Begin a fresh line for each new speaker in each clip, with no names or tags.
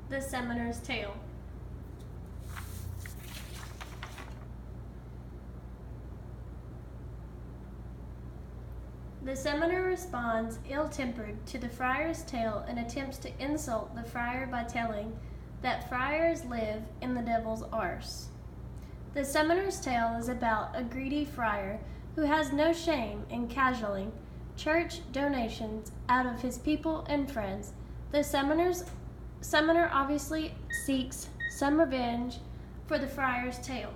the Seminer's Tale. The Seminer responds ill-tempered to the friar's tale and attempts to insult the friar by telling that friars live in the devil's arse. The Seminer's Tale is about a greedy friar who has no shame in cajoling church donations out of his people and friends. The Seminer obviously seeks some revenge for the friar's tale.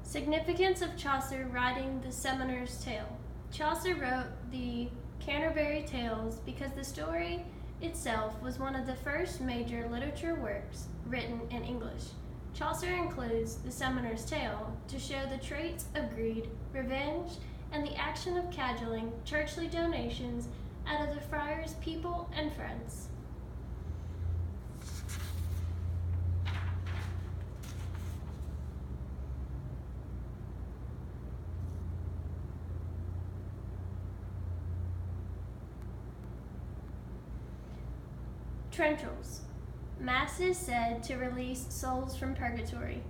Significance of Chaucer writing the Seminer's Tale. Chaucer wrote the Canterbury Tales because the story itself was one of the first major literature works written in English. Chaucer includes the Seminer's Tale to show the traits of greed, revenge, and the action of cajoling churchly donations out of the friar's people and friends. Trenchals. Mass is said to release souls from purgatory.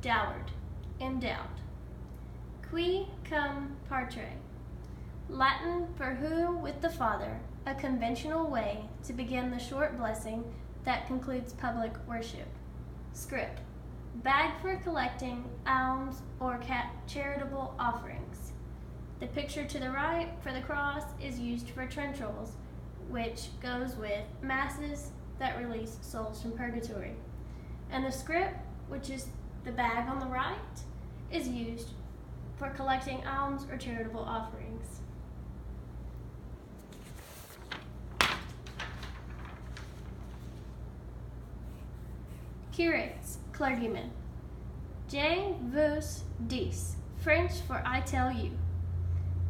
Dowered. Endowed. Qui cum patre. Latin for who with the Father, a conventional way to begin the short blessing that concludes public worship. Scrip. Bag for collecting alms or charitable offerings. The picture to the right for the cross is used for trenchals, which goes with masses that release souls from purgatory. And the scrip, which is the bag on the right, is used for collecting alms or charitable offerings. Curates, clergymen. Je vous dis, French for I tell you.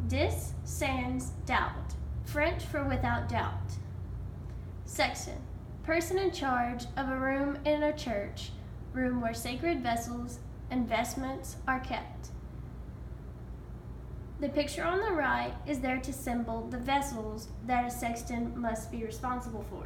Dis sans doubt, French for without doubt. Sexton, person in charge of a room in a church, room where sacred vessels and vestments are kept. The picture on the right is there to symbol the vessels that a sexton must be responsible for.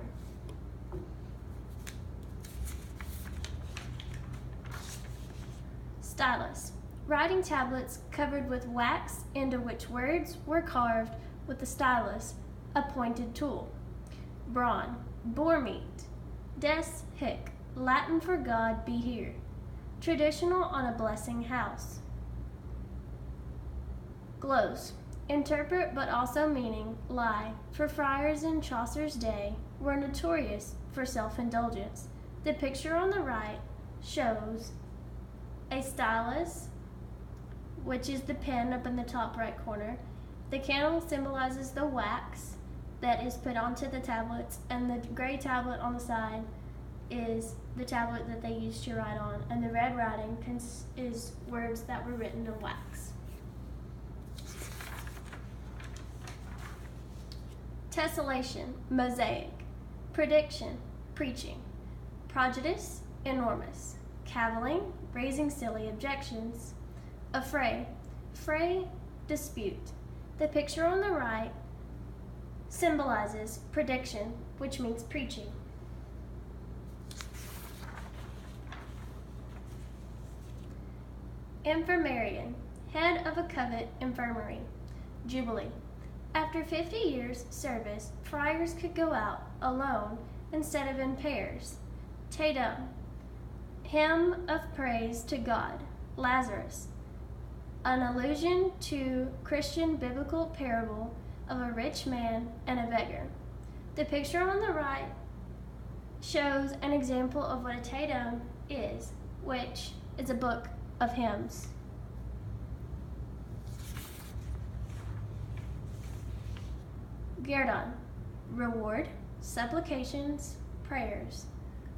Stylus, writing tablets covered with wax into which words were carved with the stylus, a pointed tool. Brawn, boar meat. Des hic, Latin for God be here. Traditional on a blessing house. Glose, interpret but also meaning lie, for friars in Chaucer's day were notorious for self-indulgence. The picture on the right shows a stylus, which is the pen up in the top right corner. The candle symbolizes the wax that is put onto the tablets, and the gray tablet on the side is the tablet that they used to write on, and the red writing is words that were written in wax. Tessellation, mosaic. Prediction, preaching. Prejudice, enormous. Cavilling, raising silly objections. Affray, fray, dispute. The picture on the right symbolizes prediction, which means preaching. Infirmarian, head of a covent infirmary. Jubilee. After 50 years' service, friars could go out alone instead of in pairs. Te Deum, hymn of praise to God. Lazarus, an allusion to Christian biblical parable of a rich man and a beggar. The picture on the right shows an example of what a Te Deum is, which is a book of hymns. Guerdon, reward, supplications, prayers.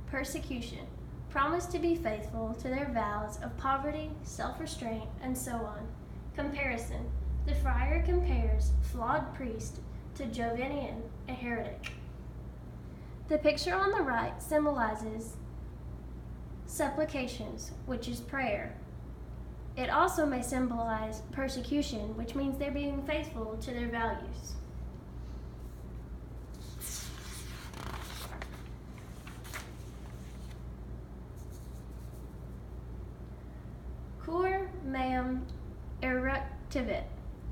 Persecution, promise to be faithful to their vows of poverty, self-restraint, and so on. Comparison, the friar compares flawed priest to Jovinian, a heretic. The picture on the right symbolizes supplications, which is prayer. It also may symbolize persecution, which means they're being faithful to their values. Cor meum eructivit,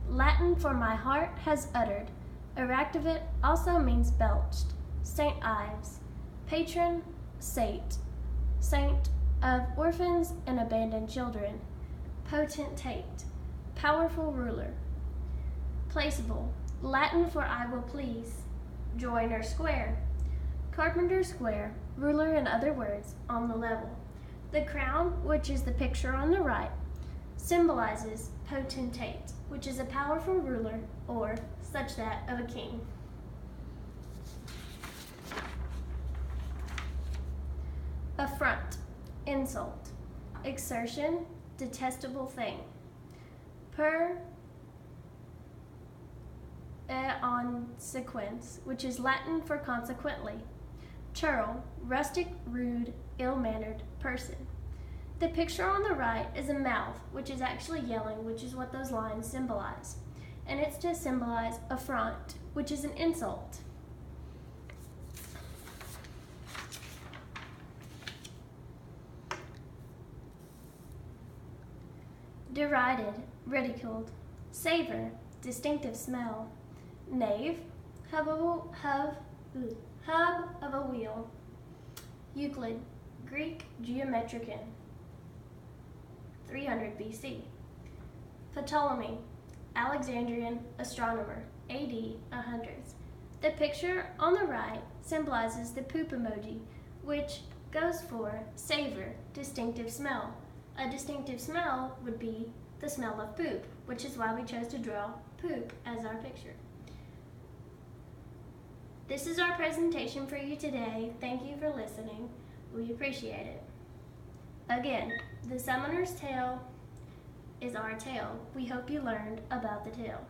Latin for my heart has uttered. Eructivit also means belched. St. Ives, patron saint, saint of orphans and abandoned children. Potentate, powerful ruler. Placeable, Latin for I will please. Joiner square, carpenter square, ruler in other words, on the level. The crown, which is the picture on the right, symbolizes potentate, which is a powerful ruler or such that of a king. Affront, insult. Exertion, detestable thing. Per on sequence, which is Latin for consequently. Churl, rustic, rude, ill-mannered person. The picture on the right is a mouth, which is actually yelling, which is what those lines symbolize. And it's to symbolize affront, which is an insult. Derided, ridiculed. Savor, distinctive smell. Nave, hub of a wheel. Euclid, Greek geometrician, 300 BC. Ptolemy, Alexandrian astronomer, AD 100s. The picture on the right symbolizes the poop emoji, which goes for savor, distinctive smell. A distinctive smell would be the smell of poop, which is why we chose to draw poop as our picture. This is our presentation for you today. Thank you for listening. We appreciate it. Again, the Summoner's Tale is our tale. We hope you learned about the tale.